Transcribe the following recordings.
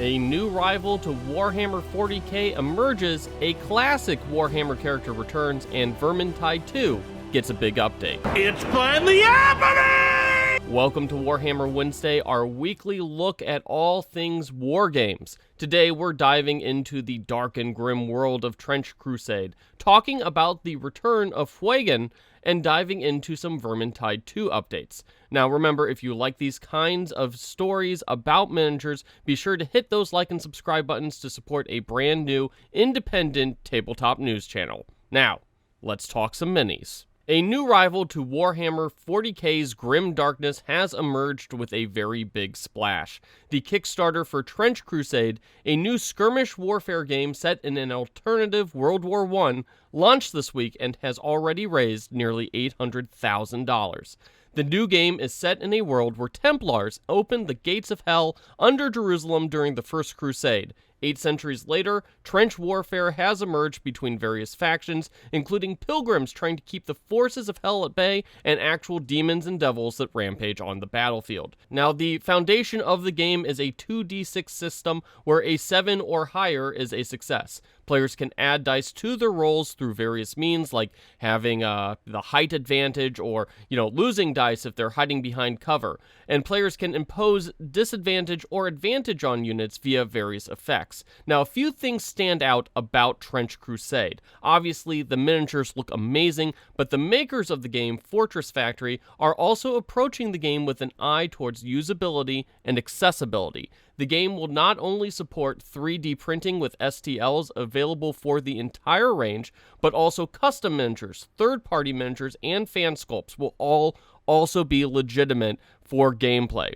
A new rival to Warhammer 40k emerges, a classic Warhammer character returns, and Vermintide 2 gets a big update. It's finally happening! Welcome to Warhammer Wednesday, our weekly look at all things war games. Today we're diving into the dark and grim world of Trench Crusade, talking about the return of Fuegan, and diving into some Vermintide 2 updates. Now remember, if you like these kinds of stories about miniatures, be sure to hit those like and subscribe buttons to support a brand new, independent tabletop news channel. Now, let's talk some minis. A new rival to Warhammer 40k's grim darkness has emerged with a very big splash. The Kickstarter for Trench Crusade, a new skirmish warfare game set in an alternative World War I, launched this week and has already raised nearly $800,000. The new game is set in a world where Templars opened the gates of hell under Jerusalem during the First Crusade. 8 centuries later, trench warfare has emerged between various factions, including pilgrims trying to keep the forces of hell at bay and actual demons and devils that rampage on the battlefield. Now, the foundation of the game is a 2d6 system where a 7 or higher is a success. Players can add dice to their rolls through various means, like having the height advantage or, losing dice if they're hiding behind cover. And players can impose disadvantage or advantage on units via various effects. Now, a few things stand out about Trench Crusade. Obviously, the miniatures look amazing, but the makers of the game, Fortress Factory, are also approaching the game with an eye towards usability and accessibility. The game will not only support 3D printing with STLs available for the entire range, but also custom miniatures, third-party miniatures, and fan sculpts will all also be legitimate for gameplay.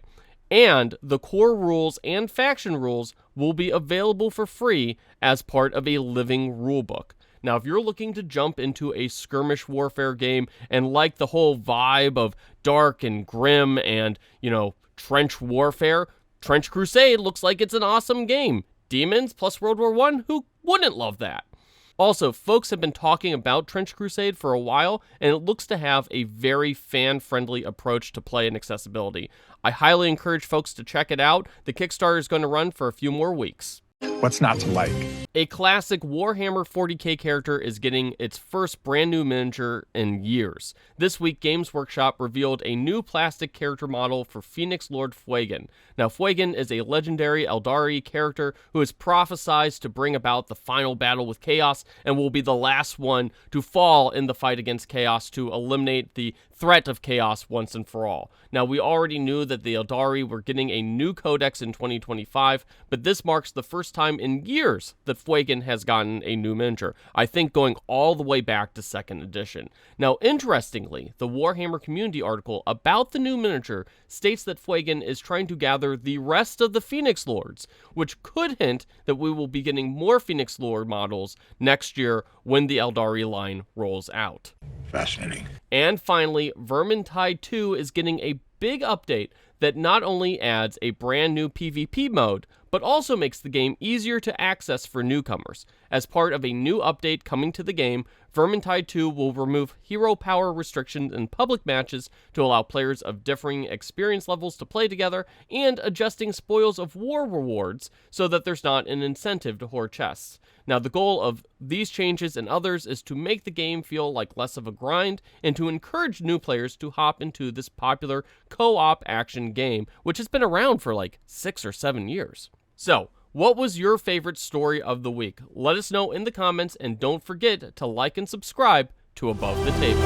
And the core rules and faction rules will be available for free as part of a living rulebook. Now, if you're looking to jump into a skirmish warfare game and like the whole vibe of dark and grim and, trench warfare, Trench Crusade looks like it's an awesome game. Demons plus World War I, who wouldn't love that? Also, folks have been talking about Trench Crusade for a while, and it looks to have a very fan-friendly approach to play and accessibility. I highly encourage folks to check it out. The Kickstarter is going to run for a few more weeks. What's not to like? A classic Warhammer 40k character is getting its first brand new miniature in years. This week, Games Workshop revealed a new plastic character model for Phoenix Lord Fuegan. Now, Fuegan is a legendary Aldari character who is prophesized to bring about the final battle with Chaos and will be the last one to fall in the fight against Chaos to eliminate the threat of Chaos once and for all. Now, we already knew that the Aldari were getting a new codex in 2025, but this marks the first time in years that Fuegan has gotten a new miniature, I think going all the way back to 2nd edition. Now, interestingly, the Warhammer community article about the new miniature states that Fuegan is trying to gather the rest of the Phoenix Lords, which could hint that we will be getting more Phoenix Lord models next year when the Aldari line rolls out. Fascinating. And finally, Vermintide 2 is getting a big update that not only adds a brand new PvP mode, but also makes the game easier to access for newcomers. As part of a new update coming to the game, Vermintide 2 will remove hero power restrictions in public matches to allow players of differing experience levels to play together, and adjusting spoils of war rewards so that there's not an incentive to hoard chests. Now, the goal of these changes and others is to make the game feel like less of a grind and to encourage new players to hop into this popular co-op action game, which has been around for like 6 or 7 years. So, what was your favorite story of the week? Let us know in the comments, and don't forget to like and subscribe to Above the Table.